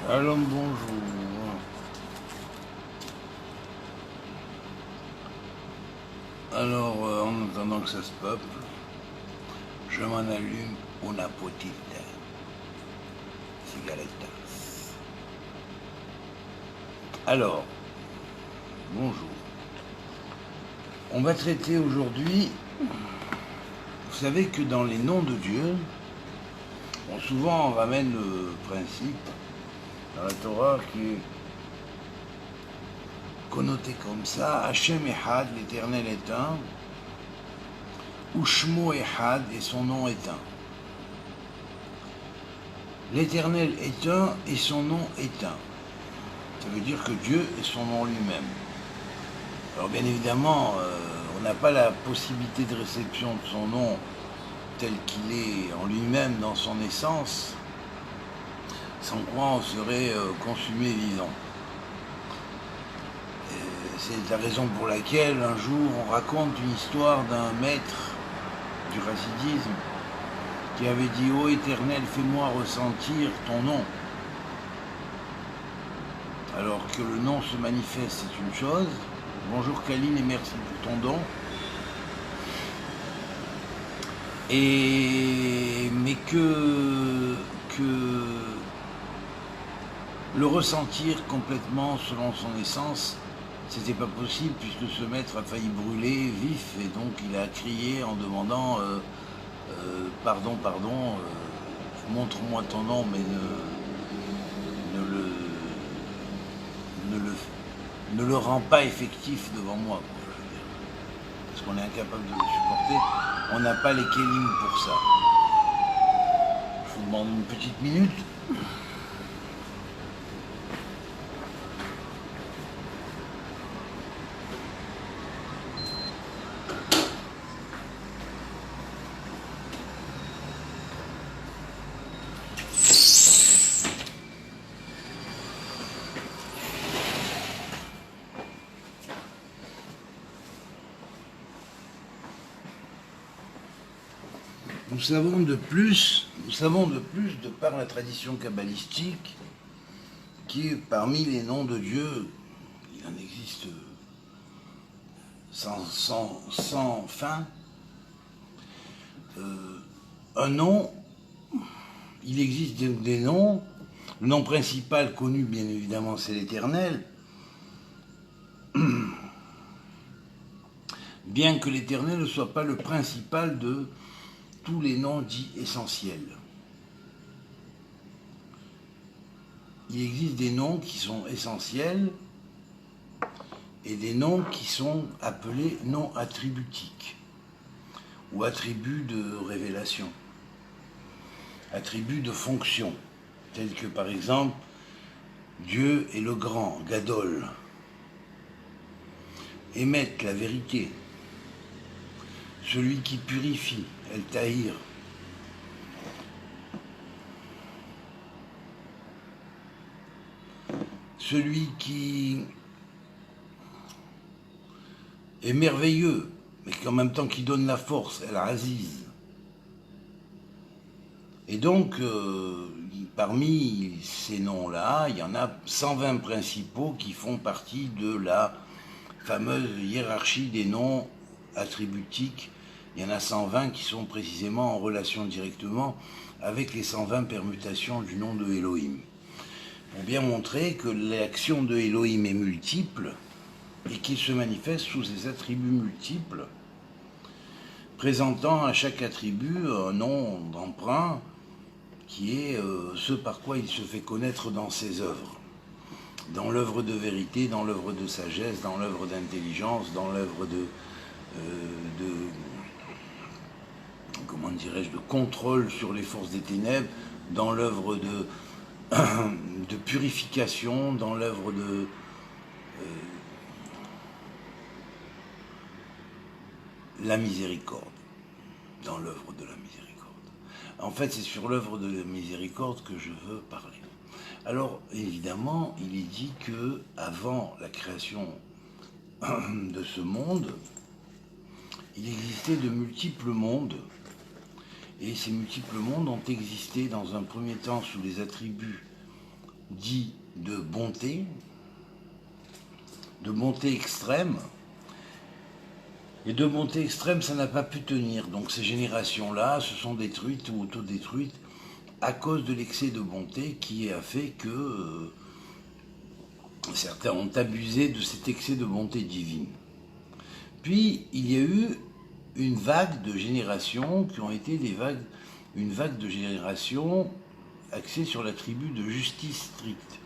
Shalom, bonjour. Alors, en attendant que ça se peuple, je m'en allume una potita cigarettas. Alors, bonjour. On va traiter aujourd'hui, vous savez que dans les noms de Dieu, souvent on ramène le principe dans la Torah qui est connoté comme ça, Hachem Echad, l'Éternel est un, Ushmo Echad, et son nom est un. L'Éternel est un et son nom est un. Ça veut dire que Dieu est son nom lui-même. Alors bien évidemment, on n'a pas la possibilité de réception de son nom tel qu'il est en lui-même dans son essence, sans quoi on serait consumé vivant. C'est la raison pour laquelle un jour on raconte une histoire d'un maître du chassidisme qui avait dit « Ô Éternel, fais-moi ressentir ton nom ». Alors que le nom se manifeste, c'est une chose. Bonjour Kaline et merci pour ton don. Mais que le ressentir complètement selon son essence, c'était pas possible puisque ce maître a failli brûler vif et donc il a crié en demandant pardon, montre-moi ton nom mais ne le rend pas effectif devant moi, quoi, je veux dire. Parce qu'on est incapable de le supporter, on n'a pas les kélim pour ça. Je vous demande une petite minute. Nous savons de plus de par la tradition kabbalistique qui, parmi les noms de Dieu, il en existe sans fin, un nom, il existe des noms, le nom principal connu bien évidemment c'est l'Éternel, bien que l'Éternel ne soit pas le principal de tous les noms dits essentiels. Il existe des noms qui sont essentiels et des noms qui sont appelés noms attributiques ou attributs de révélation, attributs de fonction, tels que par exemple Dieu est le grand, Gadol, Émet, la vérité, celui qui purifie, El Tahir, celui qui est merveilleux, mais qu'en même temps qui donne la force, El Aziz. Et donc, parmi ces noms-là, il y en a 120 principaux qui font partie de la fameuse hiérarchie des noms attributiques. Il y en a 120 qui sont précisément en relation directement avec les 120 permutations du nom de Elohim. Pour bien montrer que l'action de Elohim est multiple et qu'il se manifeste sous ses attributs multiples, présentant à chaque attribut un nom d'emprunt qui est ce par quoi il se fait connaître dans ses œuvres. Dans l'œuvre de vérité, dans l'œuvre de sagesse, dans l'œuvre d'intelligence, dans l'œuvre de comment dirais-je, de contrôle sur les forces des ténèbres, dans l'œuvre de purification, dans l'œuvre de la miséricorde, dans l'œuvre de la miséricorde. En fait, c'est sur l'œuvre de la miséricorde que je veux parler. Alors, évidemment, il est dit que avant la création de ce monde, il existait de multiples mondes, et ces multiples mondes ont existé dans un premier temps sous les attributs dit de bonté extrême. Et de bonté extrême, ça n'a pas pu tenir. Donc ces générations-là se sont détruites ou autodétruites à cause de l'excès de bonté qui a fait que certains ont abusé de cet excès de bonté divine. Puis il y a eu une vague de générations qui ont été une vague de générations axée sur l'attribut de justice stricte.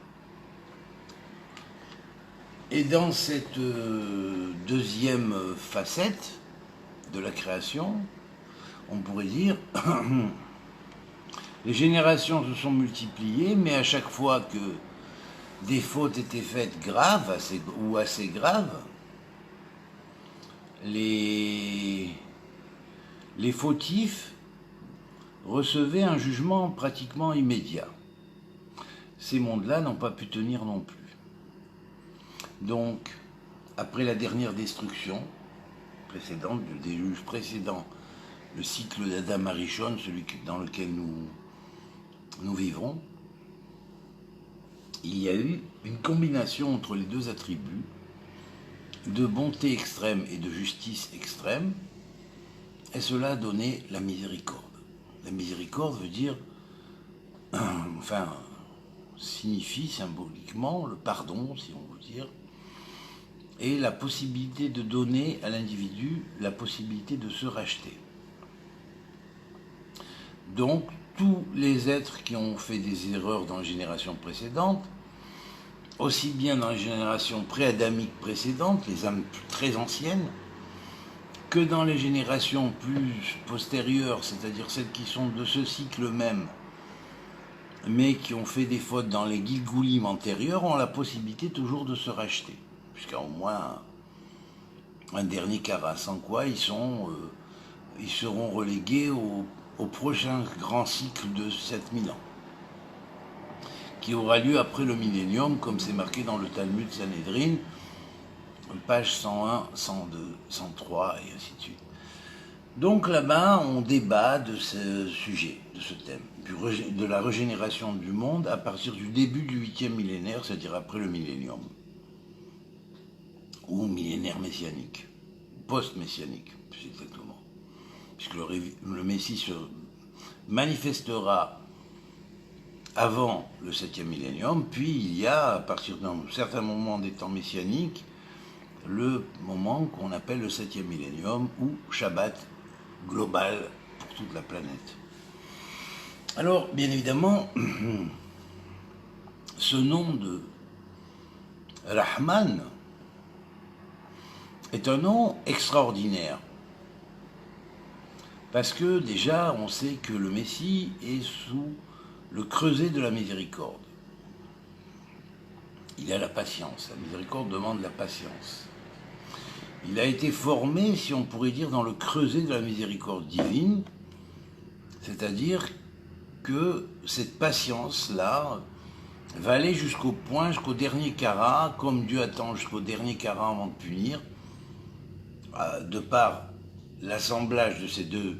Et dans cette deuxième facette de la création, on pourrait dire, les générations se sont multipliées, mais à chaque fois que des fautes étaient faites graves ou assez graves, les fautifs recevaient un jugement pratiquement immédiat. Ces mondes-là n'ont pas pu tenir non plus. Donc, après la dernière destruction précédente, le déluge précédent, le cycle d'Adam Arishon, celui dans lequel nous vivrons, il y a eu une combination entre les deux attributs de bonté extrême et de justice extrême, et cela a donné la miséricorde. La miséricorde veut dire, signifie symboliquement le pardon, si on veut dire, et la possibilité de donner à l'individu la possibilité de se racheter. Donc, tous les êtres qui ont fait des erreurs dans les générations précédentes, aussi bien dans les générations pré-adamiques précédentes, les âmes très anciennes, que dans les générations plus postérieures, c'est-à-dire celles qui sont de ce cycle même, mais qui ont fait des fautes dans les Gilgoulim antérieurs, ont la possibilité toujours de se racheter, jusqu'à au moins un dernier kara, sans quoi ils seront relégués au prochain grand cycle de 7000 ans, qui aura lieu après le millénium, comme c'est marqué dans le Talmud Sanhedrin, page 101, 102, 103, et ainsi de suite. Donc là-bas, on débat de ce sujet, de ce thème, de la régénération du monde à partir du début du 8e millénaire, c'est-à-dire après le millénium, ou millénaire messianique, post-messianique, plus exactement, puisque le Messie se manifestera avant le 7e millénium, puis il y a, à partir d'un certain moment des temps messianiques, le moment qu'on appelle le 7e millénium, ou Shabbat global pour toute la planète. Alors, bien évidemment, ce nom de Rahman est un nom extraordinaire. Parce que déjà, on sait que le Messie est sous le creuset de la miséricorde. Il a la patience. La miséricorde demande la patience. Il a été formé, si on pourrait dire, dans le creuset de la miséricorde divine, c'est-à-dire que cette patience-là va aller jusqu'au dernier kara, comme Dieu attend jusqu'au dernier kara avant de punir, de par l'assemblage de ces deux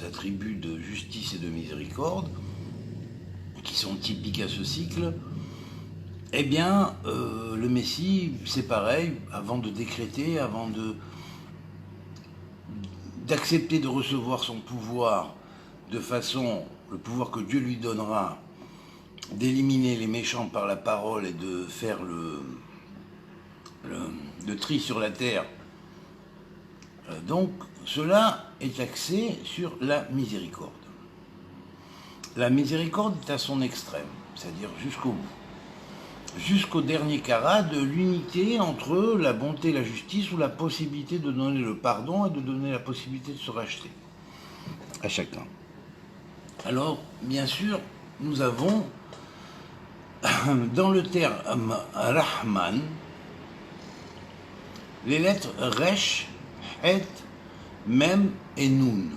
attributs de justice et de miséricorde, qui sont typiques à ce cycle. Eh bien, le Messie, c'est pareil, avant de décréter, avant d'accepter de recevoir son pouvoir de façon, le pouvoir que Dieu lui donnera, d'éliminer les méchants par la parole et de faire le tri sur la terre. Donc, cela est axé sur la miséricorde. La miséricorde est à son extrême, c'est-à-dire jusqu'au bout. Jusqu'au dernier kara de l'unité entre la bonté et la justice, ou la possibilité de donner le pardon et de donner la possibilité de se racheter à chacun. Alors, bien sûr, nous avons dans le terme Rahman les lettres Resh, Het, Mem et Nun,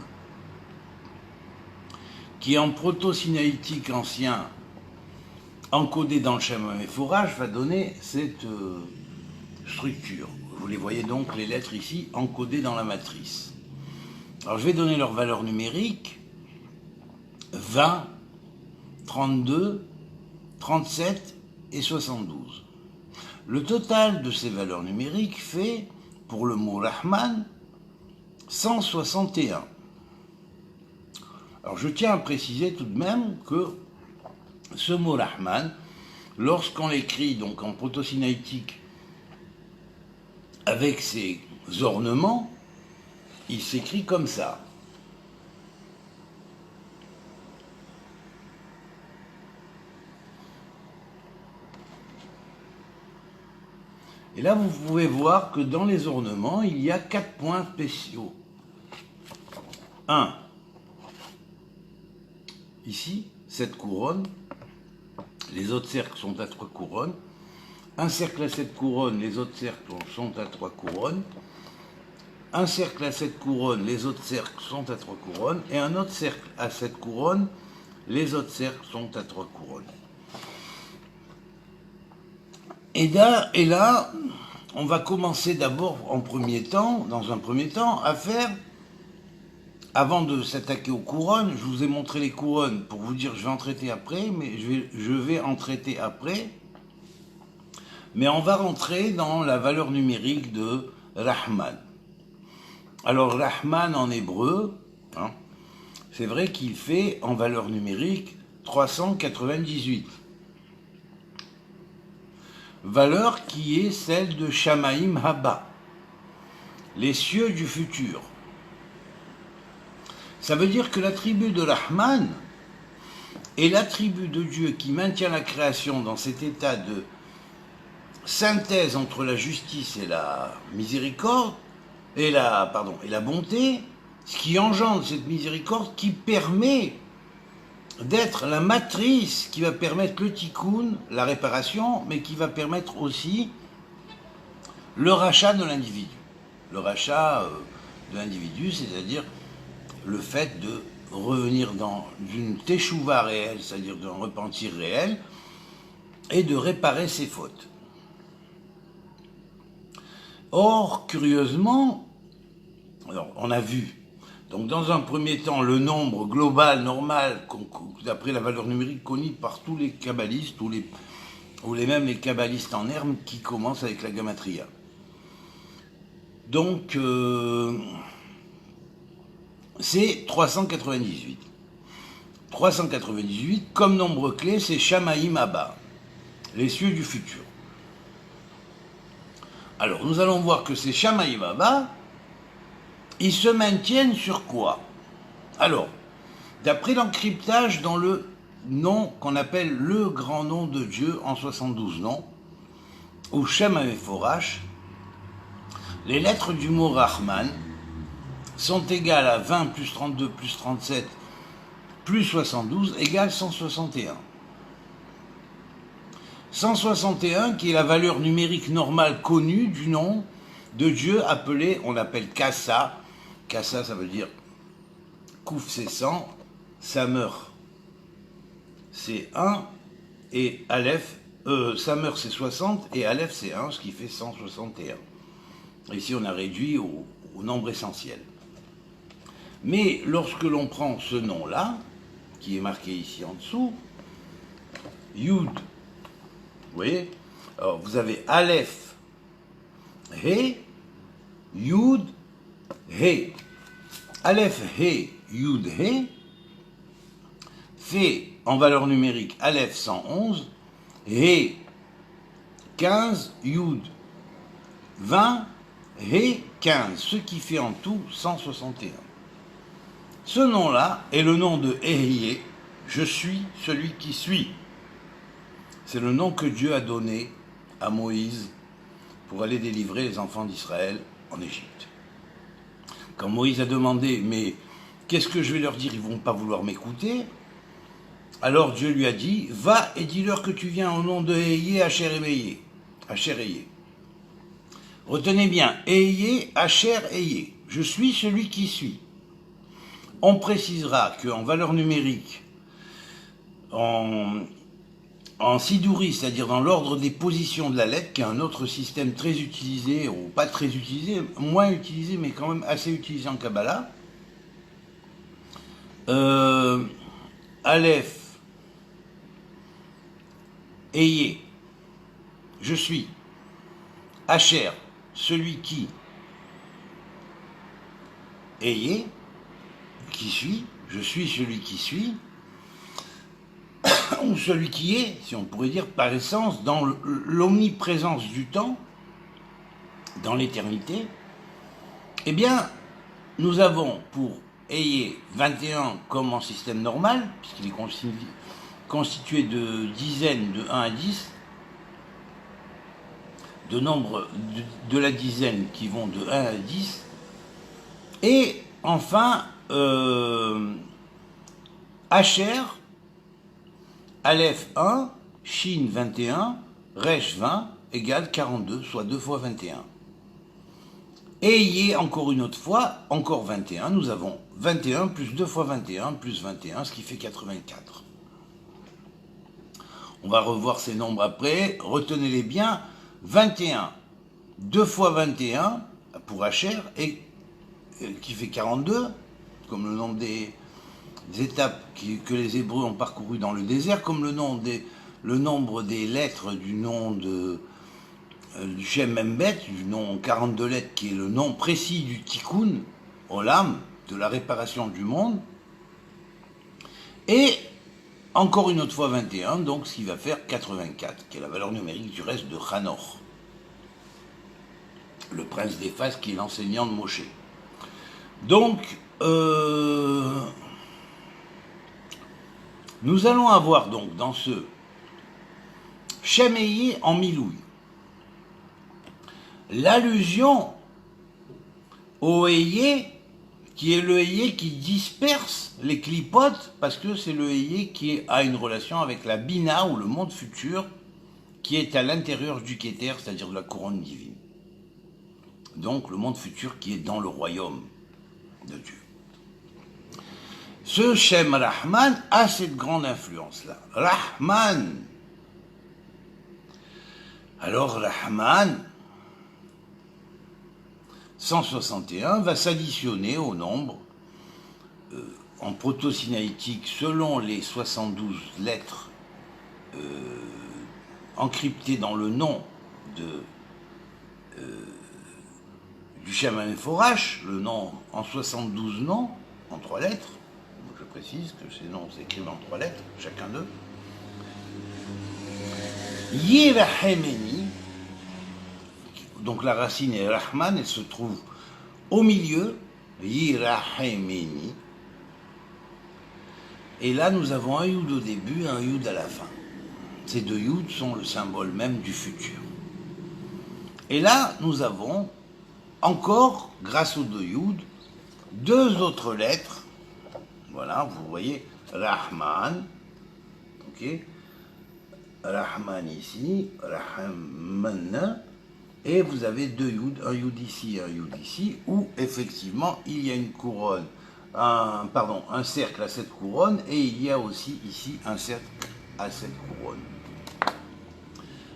qui en proto-sinaïtique ancien, encodé dans le schéma méphorage, va donner cette structure. Vous les voyez donc, les lettres ici, encodées dans la matrice. Alors je vais donner leur valeur numérique, 20, 32, 37 et 72. Le total de ces valeurs numériques fait, pour le mot Rahman, 161. Alors je tiens à préciser tout de même que ce mot Rahman, lorsqu'on l'écrit donc en proto-sinaïtique avec ses ornements, il s'écrit comme ça. Et là, vous pouvez voir que dans les ornements, il y a 4 points spéciaux. 1. Ici, 7 couronnes. Les autres cercles sont à 3 couronnes. Un cercle à 7 couronnes, les autres cercles sont à 3 couronnes. Un cercle à 7 couronnes, les autres cercles sont à 3 couronnes. Et un autre cercle à 7 couronnes, les autres cercles sont à 3 couronnes. Et là, on va commencer d'abord dans un premier temps, à faire, avant de s'attaquer aux couronnes, je vous ai montré les couronnes pour vous dire je vais en traiter après, mais je vais en traiter après. Mais on va rentrer dans la valeur numérique de Rahman. Alors Rahman en hébreu, c'est vrai qu'il fait en valeur numérique 398. Valeur qui est celle de Shamaim Haba, les cieux du futur. Ça veut dire que l'attribut de Rahman est l'attribut de Dieu qui maintient la création dans cet état de synthèse entre la justice et la miséricorde, et la bonté, ce qui engendre cette miséricorde qui permet d'être la matrice qui va permettre le tikkun, la réparation, mais qui va permettre aussi le rachat de l'individu. Le rachat de l'individu, c'est-à-dire le fait de revenir dans une teshuva réelle, c'est-à-dire d'un repentir réel, et de réparer ses fautes. Or, curieusement, alors, on a vu, donc dans un premier temps, le nombre global, normal, d'après la valeur numérique connue par tous les kabbalistes, ou même les kabbalistes en herbe qui commencent avec la gematria. Donc, c'est 398. 398, comme nombre clé, c'est Shamaim Haba, les cieux du futur. Alors, nous allons voir que ces Shamaim Haba, ils se maintiennent sur quoi? Alors, d'après l'encryptage dans le nom qu'on appelle le grand nom de Dieu en 72 noms, ou Shem Meforash, les lettres du mot Rahman sont égales à 20 plus 32 plus 37 plus 72 égale 161. 161 qui est la valeur numérique normale connue du nom de Dieu appelé, on l'appelle Kassa. Kassa, ça veut dire Kouf c'est 100, Samer c'est 1 et Aleph, Samer c'est 60 et Aleph c'est 1, ce qui fait 161. Ici on a réduit au nombre essentiel. Mais lorsque l'on prend ce nom-là, qui est marqué ici en dessous, Yud, vous voyez, alors vous avez Aleph, He, Yud, He. Aleph, He, Yud, He, fait en valeur numérique Aleph 111, He 15, Yud 20, He 15, ce qui fait en tout 161. Ce nom-là est le nom de Ehyeh, je suis celui qui suis. C'est le nom que Dieu a donné à Moïse pour aller délivrer les enfants d'Israël en Égypte. Quand Moïse a demandé, mais qu'est-ce que je vais leur dire, ils ne vont pas vouloir m'écouter. Alors Dieu lui a dit, va et dis-leur que tu viens au nom de Ehyeh, Asher Ehyeh. Retenez bien, Ehyeh, Asher Ehyeh, je suis celui qui suis. On précisera qu'en valeur numérique, en sidouri, c'est-à-dire dans l'ordre des positions de la lettre, qui est un autre système très utilisé, ou pas très utilisé, moins utilisé, mais quand même assez utilisé en Kabbalah, Aleph, Ehyeh, je suis. Asher, celui qui. Ayez, qui suis, je suis celui qui suis, ou celui qui est, si on pourrait dire, par essence, dans l'omniprésence du temps, dans l'éternité, eh bien, nous avons pour ayez 21 comme en système normal, puisqu'il est constitué de dizaines de 1 à 10, de nombres de la dizaine qui vont de 1 à 10, et enfin, Asher, Aleph 1, Shin 21, Resh 20, égale 42, soit 2 fois 21. Et Yé, encore une autre fois, encore 21, nous avons 21 plus 2 fois 21 plus 21, ce qui fait 84. On va revoir ces nombres après, retenez-les bien, 21, 2 fois 21 pour Asher, et qui fait 42, comme le nombre des étapes que les Hébreux ont parcourues dans le désert, comme le nombre des lettres du nom du Shem Embet, du nom 42 lettres, qui est le nom précis du Tikkun, Olam, de la réparation du monde, et encore une autre fois 21, donc ce qui va faire 84, qui est la valeur numérique du reste de Hanor, le prince des Phas, qui est l'enseignant de Moshe. Donc, nous allons avoir donc dans ce Shem Eyé en Milouï l'allusion au Eyé, qui est le Eyé qui disperse les clipotes, parce que c'est le Eyé qui a une relation avec la Bina, ou le monde futur, qui est à l'intérieur du Keter, c'est-à-dire de la couronne divine. Donc le monde futur qui est dans le royaume de Dieu. Ce Shem Rahman a cette grande influence-là. Rahman. Alors Rahman, 161, va s'additionner au nombre en proto-sinaïtique selon les 72 lettres encryptées dans le nom du Shem Mephorash, le nom en 72 noms, en 3 lettres. Je précise que ces noms s'écrivent en 3 lettres, chacun d'eux. Yirahemeni, donc la racine est Rahman, elle se trouve au milieu, Yirahemeni. Et là, nous avons un Yud au début et un Yud à la fin. Ces deux Yud sont le symbole même du futur. Et là, nous avons encore, grâce aux deux Yud, 2 autres lettres. Voilà, vous voyez, Rahman, ok, Rahman ici, Rahman, et vous avez 2 Yud, un Yud ici et un Yud ici, où effectivement il y a une couronne, un cercle à 7 couronnes, et il y a aussi ici un cercle à 7 couronnes.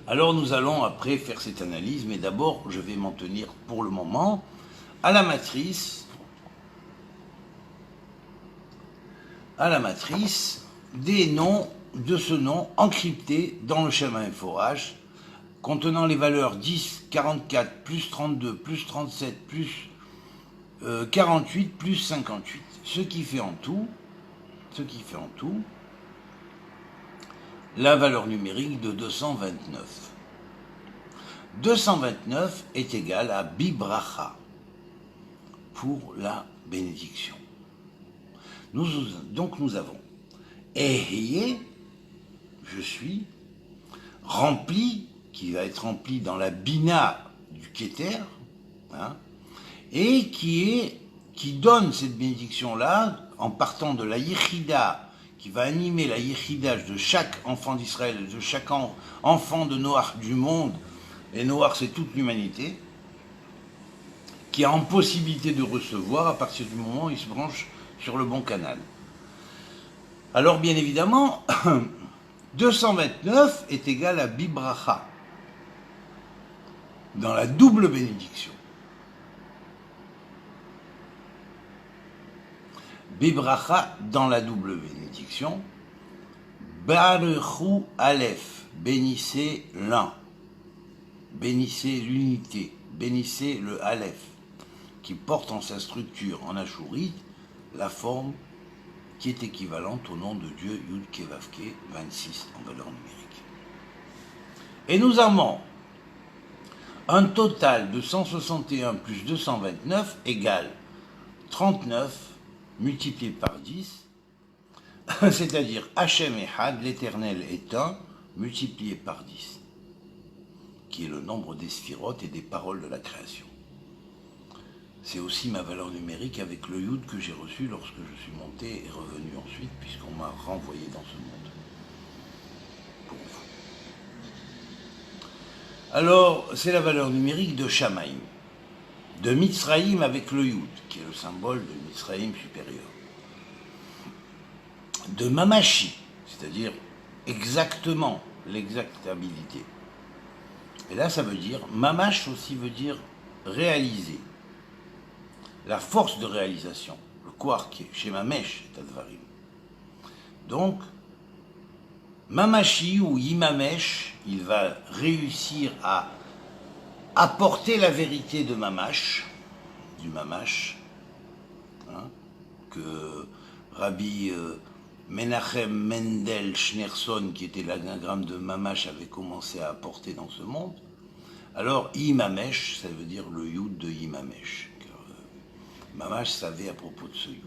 Alors nous allons après faire cette analyse, mais d'abord je vais m'en tenir pour le moment à la matrice des noms de ce nom encrypté dans le Shem Mephorash, contenant les valeurs 10, 44, plus 32, plus 37, plus 48, plus 58. Ce qui fait en tout la valeur numérique de 229. 229 est égal à Bibracha, pour la bénédiction. Donc nous avons Ehye, je suis, rempli, qui va être rempli dans la Bina du Keter, hein, et qui donne cette bénédiction-là en partant de la Yechida, qui va animer la Yechida de chaque enfant d'Israël, de chaque enfant de Noach du monde, et Noach c'est toute l'humanité, qui a en possibilité de recevoir à partir du moment où il se branche sur le bon canal. Alors bien évidemment, 229 est égal à Bibracha, dans la double bénédiction. Bibracha dans la double bénédiction. Baruchu Aleph, bénissez l'un. bénissez l'unité, bénissez le Aleph, qui porte en sa structure en achourite la forme qui est équivalente au nom de Dieu Yud Kevavke 26 en valeur numérique. Et nous avons un total de 161 plus 229 égale 39 multiplié par 10, c'est-à-dire Hachem Echad, l'éternel est un, multiplié par 10, qui est le nombre des sphirotes et des paroles de la création. C'est aussi ma valeur numérique avec le Yud que j'ai reçu lorsque je suis monté et revenu ensuite, puisqu'on m'a renvoyé dans ce monde. Pour vous. Alors, c'est la valeur numérique de Shamaïm, de Mitzraïm avec le Yud, qui est le symbole de Mitzraïm supérieur, de Mamashi, c'est-à-dire exactement, l'exactabilité. Et là, ça veut dire, Mamash aussi veut dire réaliser, la force de réalisation, le quark, chez Mamesh, Tadvarim. Donc, Mamashi ou Imamesh, il va réussir à apporter la vérité de Mamash, du Mamash, hein, que Rabbi Menachem Mendel Schneerson, qui était l'anagramme de Mamash, avait commencé à apporter dans ce monde. Alors, Imamesh, ça veut dire le Yud de Imamesh. Mamash savait à propos de ce Yud,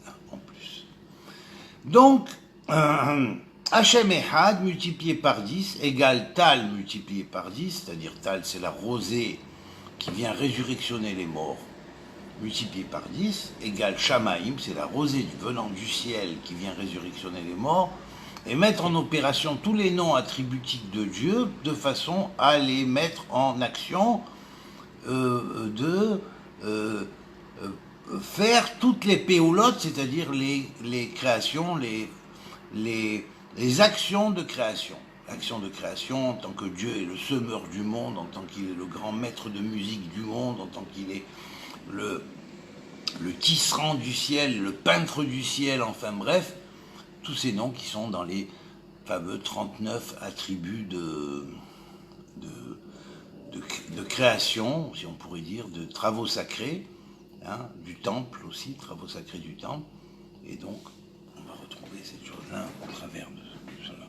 hein, en plus. Donc, Hachem Echad multiplié par 10 égale Tal multiplié par 10, c'est-à-dire Tal, c'est la rosée qui vient résurrectionner les morts, multiplié par 10, égale Shamaïm, c'est la rosée venant du ciel qui vient résurrectionner les morts, et mettre en opération tous les noms attributiques de Dieu de façon à les mettre en action faire toutes les péoulotes, c'est-à-dire les créations, les actions de création. L'action de création en tant que Dieu est le semeur du monde, en tant qu'il est le grand maître de musique du monde, en tant qu'il est le tisserand du ciel, le peintre du ciel, enfin bref, tous ces noms qui sont dans les fameux 39 attributs de création, si on pourrait dire, de travaux sacrés, hein, du temple aussi, travaux sacrés du temple, et donc on va retrouver cette chose-là au travers de cela.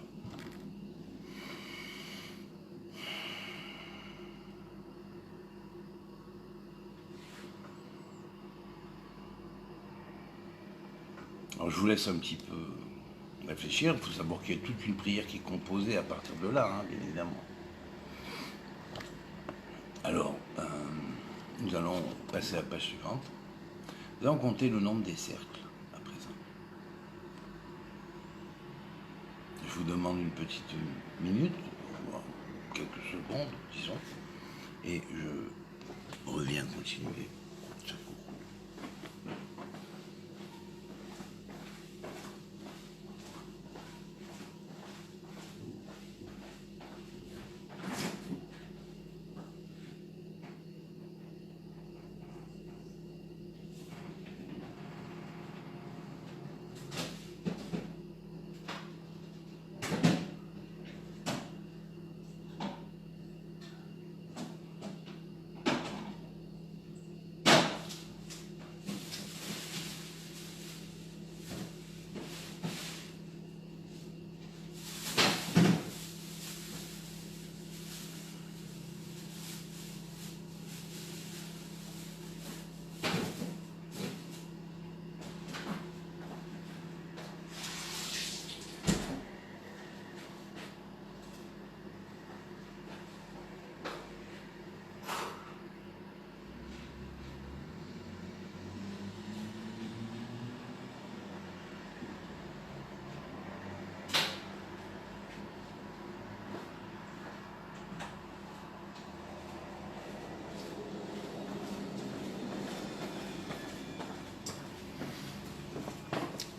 Alors je vous laisse un petit peu réfléchir, il faut savoir qu'il y a toute une prière qui est composée à partir de là, hein, bien évidemment. Alors, nous allons passer à la page suivante. Nous allons compter le nombre des cercles, à présent. Je vous demande une petite minute, quelques secondes, disons, et je reviens continuer ce cours.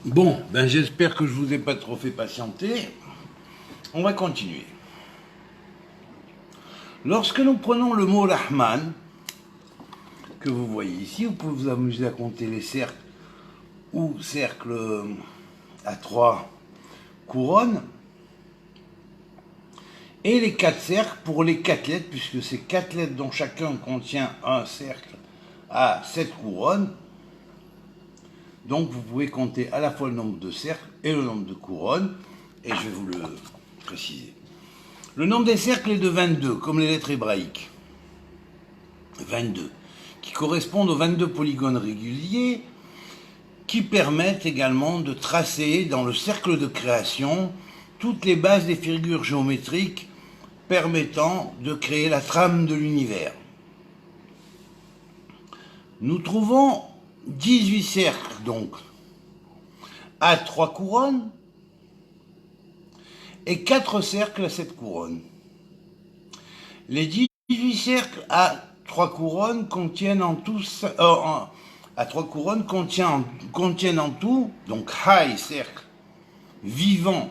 Bon, ben j'espère que je vous ai pas trop fait patienter. On va continuer. Lorsque nous prenons le mot Rahman, que vous voyez ici, vous pouvez vous amuser à compter les cercles ou cercles à 3 couronnes. Et les 4 cercles pour les 4 lettres, puisque ces 4 lettres dont chacun contient un cercle à 7 couronnes. Donc vous pouvez compter à la fois le nombre de cercles et le nombre de couronnes, et je vais vous le préciser. Le nombre des cercles est de 22, comme les lettres hébraïques. 22, qui correspondent aux 22 polygones réguliers, qui permettent également de tracer dans le cercle de création toutes les bases des figures géométriques permettant de créer la trame de l'univers. Nous trouvons 18 cercles donc à 3 couronnes et 4 cercles à 7 couronnes. Les 18 cercles à 3 couronnes contiennent en tout contiennent en tout, donc Chai, cercle, vivant,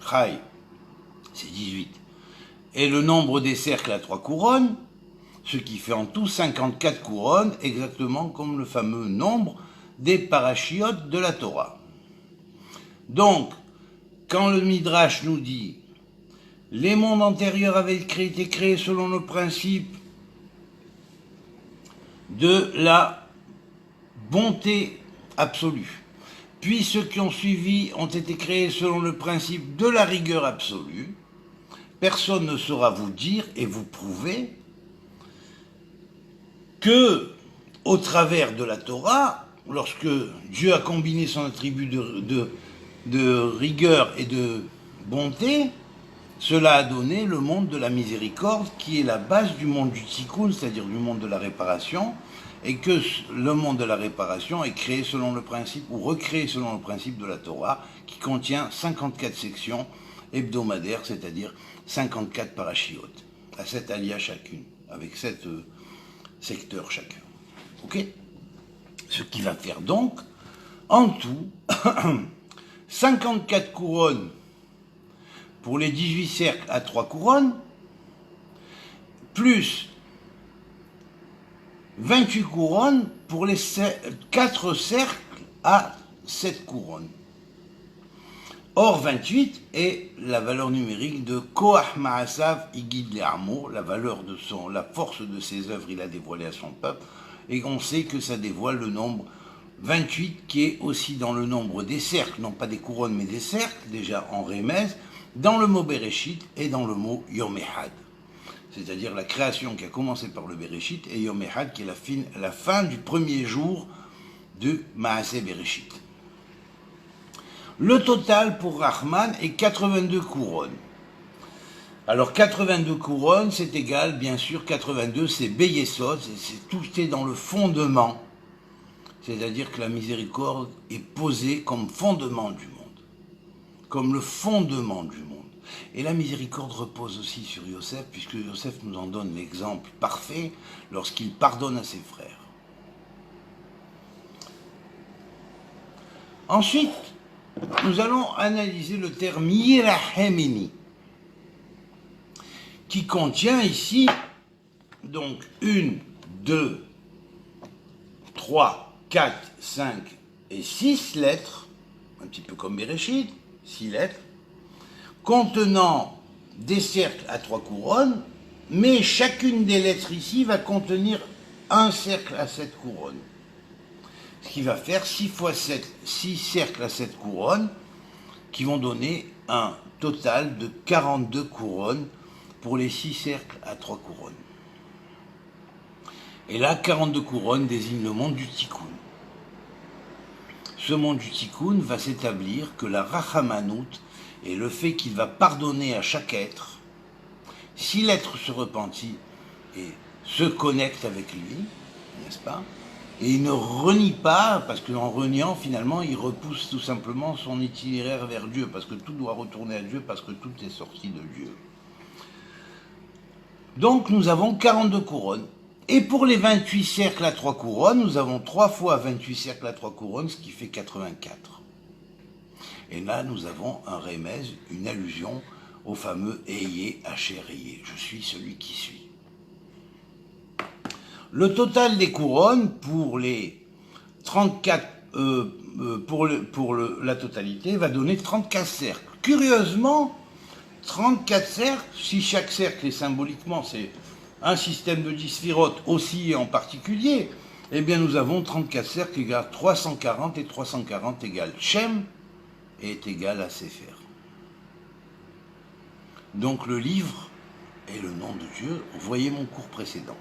Chai, c'est 18, et le nombre des cercles à 3 couronnes, ce qui fait en tout 54 couronnes, exactement comme le fameux nombre des parachiotes de la Torah. Donc, quand le Midrash nous dit « Les mondes antérieurs avaient été créés selon le principe de la bonté absolue, puis ceux qui ont suivi ont été créés selon le principe de la rigueur absolue », personne ne saura vous dire et vous prouver que, au travers de la Torah, lorsque Dieu a combiné son attribut de rigueur et de bonté, cela a donné le monde de la miséricorde, qui est la base du monde du tikkun, c'est-à-dire du monde de la réparation, et que le monde de la réparation est créé selon le principe, ou recréé selon le principe de la Torah, qui contient 54 sections hebdomadaires, c'est-à-dire 54 parachiotes, à 7 alias chacune, avec 7 secteurs chacun. Ok ? Ce qui va faire donc, en tout, 54 couronnes pour les 18 cercles à 3 couronnes, plus 28 couronnes pour les 4 cercles à 7 couronnes. Or, 28 est la valeur numérique de Koach Ma'asav Igid Le'amo, la force de ses œuvres, il a dévoilé à son peuple, et on sait que ça dévoile le nombre 28, qui est aussi dans le nombre des cercles, non pas des couronnes, mais des cercles, déjà en Rémez, dans le mot Bereshit et dans le mot Yom Echad. C'est-à-dire la création qui a commencé par le Bereshit, et Yom Echad qui est la fin du premier jour de Maaseh Bereshit. Le total pour Rahman est 82 couronnes. Alors 82 couronnes, c'est égal, bien sûr, 82 c'est Beyesod, tout est dans le fondement. C'est-à-dire que la miséricorde est posée comme fondement du monde. Comme le fondement du monde. Et la miséricorde repose aussi sur Yosef, puisque Yosef nous en donne l'exemple parfait lorsqu'il pardonne à ses frères. Ensuite, nous allons analyser le terme Yirahemini, qui contient ici donc 1, 2, 3, 4, 5 et 6 lettres, un petit peu comme Bereshit, 6 lettres, contenant des cercles à 3 couronnes, mais chacune des lettres ici va contenir un cercle à 7 couronnes. Ce qui va faire 6 fois 7, 6 cercles à 7 couronnes, qui vont donner un total de 42 couronnes pour les 6 cercles à 3 couronnes. Et là, 42 couronnes désignent le monde du tikkun. Ce monde du tikkun va s'établir que la rachamanout et le fait qu'il va pardonner à chaque être, si l'être se repentit et se connecte avec lui, n'est-ce pas ? Et il ne renie pas, parce qu'en reniant, finalement, il repousse tout simplement son itinéraire vers Dieu, parce que tout doit retourner à Dieu, parce que tout est sorti de Dieu. Donc nous avons 42 couronnes. Et pour les 28 cercles à 3 couronnes, nous avons 3 fois 28 cercles à 3 couronnes, ce qui fait 84. Et là, nous avons un remez, une allusion au fameux Eye Asher Eye, je suis celui qui suis. Le total des couronnes pour les 34, la totalité va donner 34 cercles. Curieusement, 34 cercles, si chaque cercle est symboliquement, c'est un système de 10 sphirotes aussi en particulier, eh bien nous avons 34 cercles égale 340 et 340 égale Shem et est égal à Sefer. Donc le livre est le nom de Dieu. Vous voyez mon cours précédent.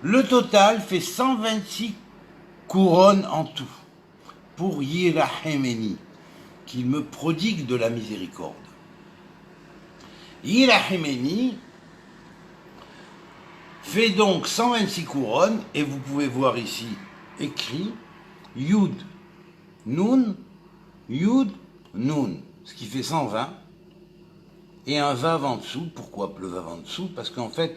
Le total fait 126 couronnes en tout pour Yirahemeni, qu'il me prodigue de la miséricorde. Yirahemeni fait donc 126 couronnes, et vous pouvez voir ici écrit Yud, Nun, Yud, Nun, ce qui fait 120, et un Vav en dessous. Pourquoi le Vav en dessous? Parce qu'en fait,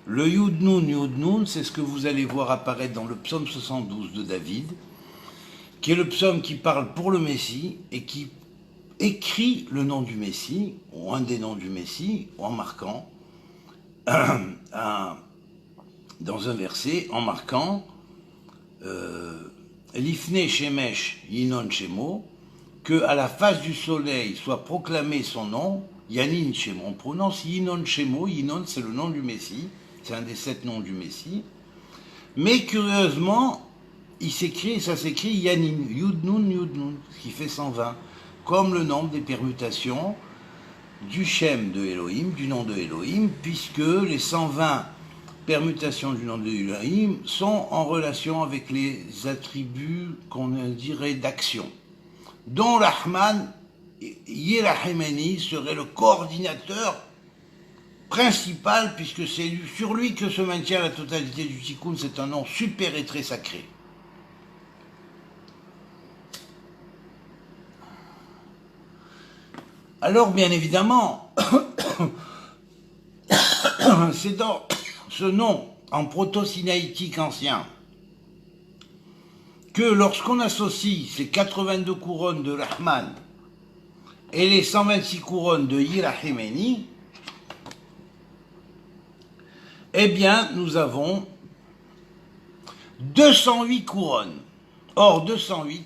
le Yud, Nun, c'est ce que vous allez voir apparaître dans le psaume 72 de David, qui est le psaume qui parle pour le Messie, et qui écrit le nom du Messie, ou un des noms du Messie, en marquant dans un verset, en marquant Lifne Shemesh Yinon Shemo, que à la face du soleil soit proclamé son nom, Yanin Shemo. On prononce Yinon Shemo, Yinon c'est le nom du Messie, c'est un des 7 noms du Messie, mais curieusement, ça s'écrit Yanin, Yud Nun, ce qui fait 120, comme le nombre des permutations du Shem de Elohim, du nom de Elohim, puisque les 120 permutations du nom de Elohim sont en relation avec les attributs qu'on dirait d'action, dont Rahman, Yirahemeni, serait le coordinateur principal, puisque c'est sur lui que se maintient la totalité du Tikkun. C'est un nom super et très sacré. Alors, bien évidemment, c'est dans ce nom en proto-sinaïtique ancien que lorsqu'on associe ces 82 couronnes de Rahman et les 126 couronnes de Yirahemeni, eh bien, nous avons 208 couronnes. Or, 208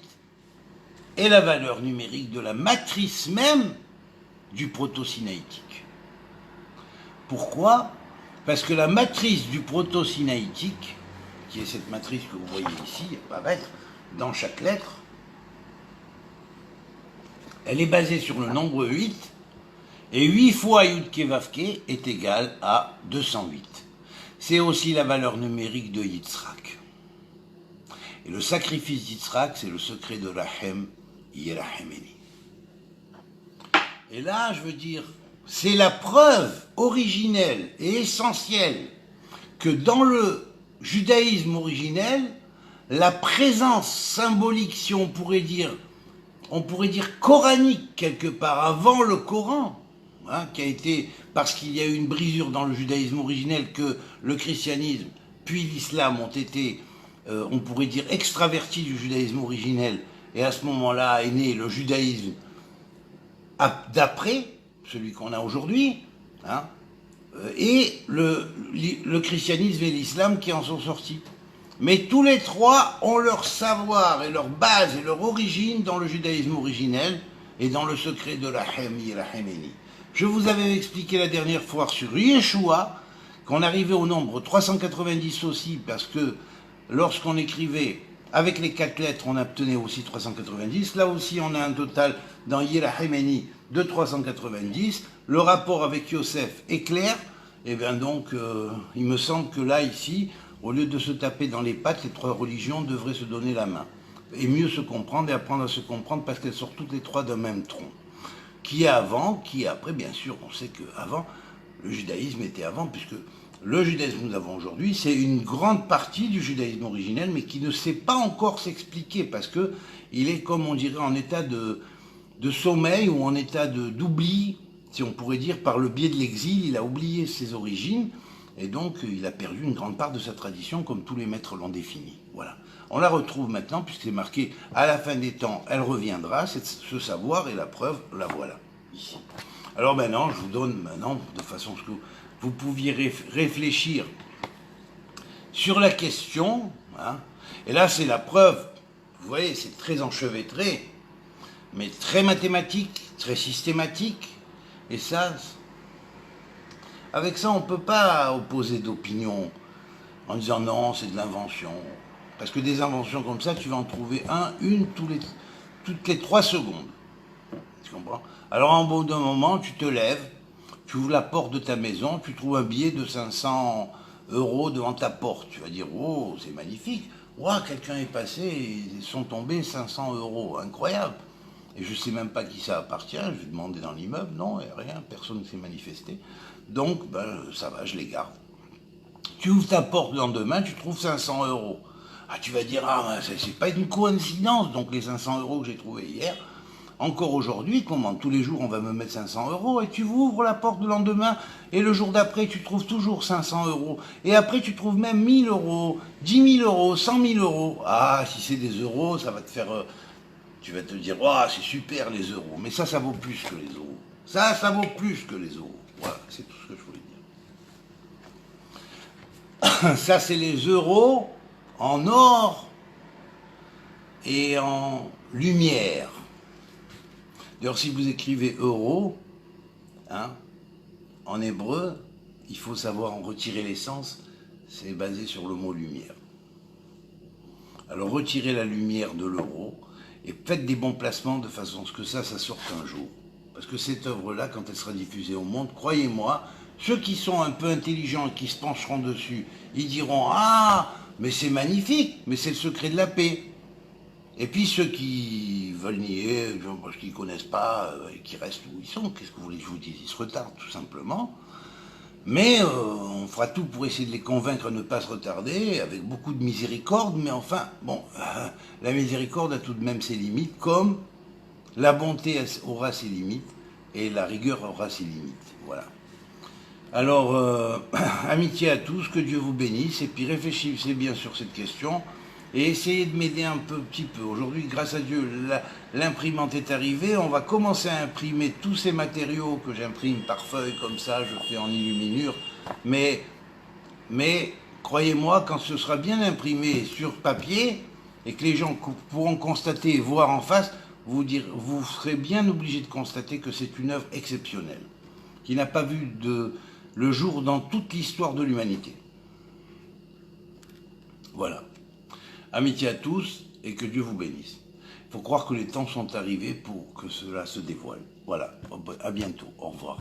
est la valeur numérique de la matrice même du proto-sinaïtique. Pourquoi? Parce que la matrice du proto-sinaïtique, qui est cette matrice que vous voyez ici, elle va être dans chaque lettre, elle est basée sur le nombre 8, et 8 fois Yud-Ke Vav-Ke est égal à 208. C'est aussi la valeur numérique de Yitzhak. Et le sacrifice d'Yitzhak, c'est le secret de Rahem Yirahemeni. Et là, je veux dire, c'est la preuve originelle et essentielle que dans le judaïsme originel, la présence symbolique, si on pourrait dire coranique quelque part, avant le Coran, qui a été, parce qu'il y a eu une brisure dans le judaïsme originel, que le christianisme puis l'islam ont été, on pourrait dire, extravertis du judaïsme originel, et à ce moment-là est né le judaïsme d'après, celui qu'on a aujourd'hui, et le christianisme et l'islam qui en sont sortis. Mais tous les trois ont leur savoir et leur base et leur origine dans le judaïsme originel et dans le secret de Rahem Yirahemeni. Je vous avais expliqué la dernière fois sur Yeshua qu'on arrivait au nombre 390 aussi, parce que lorsqu'on écrivait avec les 4 lettres, on obtenait aussi 390. Là aussi, on a un total dans Yirahemeni de 390. Le rapport avec Yosef est clair. Et bien donc, il me semble que là, ici, au lieu de se taper dans les pattes, les 3 religions devraient se donner la main. Et mieux se comprendre et apprendre à se comprendre, parce qu'elles sortent toutes les 3 d'un même tronc. Qui est avant, qui est après, bien sûr. On sait qu'avant, le judaïsme était avant, puisque le judaïsme que nous avons aujourd'hui, c'est une grande partie du judaïsme originel, mais qui ne sait pas encore s'expliquer, parce qu'il est, comme on dirait, en état de sommeil ou en état d'oubli, si on pourrait dire, par le biais de l'exil. Il a oublié ses origines, et donc il a perdu une grande part de sa tradition, comme tous les maîtres l'ont défini. Voilà. On la retrouve maintenant, puisque c'est marqué « à la fin des temps, elle reviendra », ce savoir, et la preuve, la voilà, ici. Alors maintenant, je vous donne, de façon à ce que vous pouviez réfléchir sur la question, et là c'est la preuve, vous voyez, c'est très enchevêtré, mais très mathématique, très systématique, Et ça, avec ça, on ne peut pas opposer d'opinion en disant non, c'est de l'invention. Parce que des inventions comme ça, tu vas en trouver une toutes les 3 secondes. Tu comprends? Alors, en bout d'un moment, tu te lèves, tu ouvres la porte de ta maison, tu trouves un billet de 500 € devant ta porte. Tu vas dire, oh, c'est magnifique. Ouah, quelqu'un est passé, ils sont tombés 500 €. Incroyable. Et je ne sais même pas qui ça appartient. Je vais demander dans l'immeuble. Non, il n'y a rien, personne ne s'est manifesté. Donc, ben, ça va, je les garde. Tu ouvres ta porte le lendemain, tu trouves 500 €. Ah, tu vas dire, ah, c'est pas une coïncidence. Donc, les 500 € que j'ai trouvés hier, encore aujourd'hui, comment? Tous les jours, on va me mettre 500 € et tu ouvres la porte le lendemain et le jour d'après, tu trouves toujours 500 €. Et après, tu trouves même 1000 €, 10 000 €, 100 000 €. Ah, si c'est des euros, ça va te faire... tu vas te dire, oh, c'est super les euros. Mais ça vaut plus que les euros. Ça vaut plus que les euros. Voilà, c'est tout ce que je voulais dire. Ça, c'est les euros en or et en lumière. D'ailleurs, si vous écrivez euro, hein, en hébreu, il faut savoir en retirer l'essence, c'est basé sur le mot lumière. Alors retirez la lumière de l'euro et faites des bons placements de façon à ce que ça sorte un jour. Parce que cette œuvre-là, quand elle sera diffusée au monde, croyez-moi, ceux qui sont un peu intelligents et qui se pencheront dessus, ils diront « Ah, mais c'est magnifique, mais c'est le secret de la paix ». Et puis ceux qui veulent nier, parce qu'ils ne connaissent pas, et qui restent où ils sont, qu'est-ce que vous voulez que je vous dise? Ils se retardent tout simplement. Mais on fera tout pour essayer de les convaincre de ne pas se retarder, avec beaucoup de miséricorde, mais enfin, bon, la miséricorde a tout de même ses limites, comme la bonté aura ses limites, et la rigueur aura ses limites, voilà. Alors, amitié à tous, que Dieu vous bénisse, et puis réfléchissez bien sur cette question, et essayez de m'aider un petit peu. Aujourd'hui, grâce à Dieu, l'imprimante est arrivée. On va commencer à imprimer tous ces matériaux que j'imprime par feuille, comme ça, je fais en illuminure. Mais croyez-moi, quand ce sera bien imprimé sur papier, et que les gens pourront constater et voir en face, vous serez bien obligé de constater que c'est une œuvre exceptionnelle, qui n'a pas vu le jour dans toute l'histoire de l'humanité. Voilà. Amitié à tous et que Dieu vous bénisse. Il faut croire que les temps sont arrivés pour que cela se dévoile. Voilà, à bientôt, au revoir.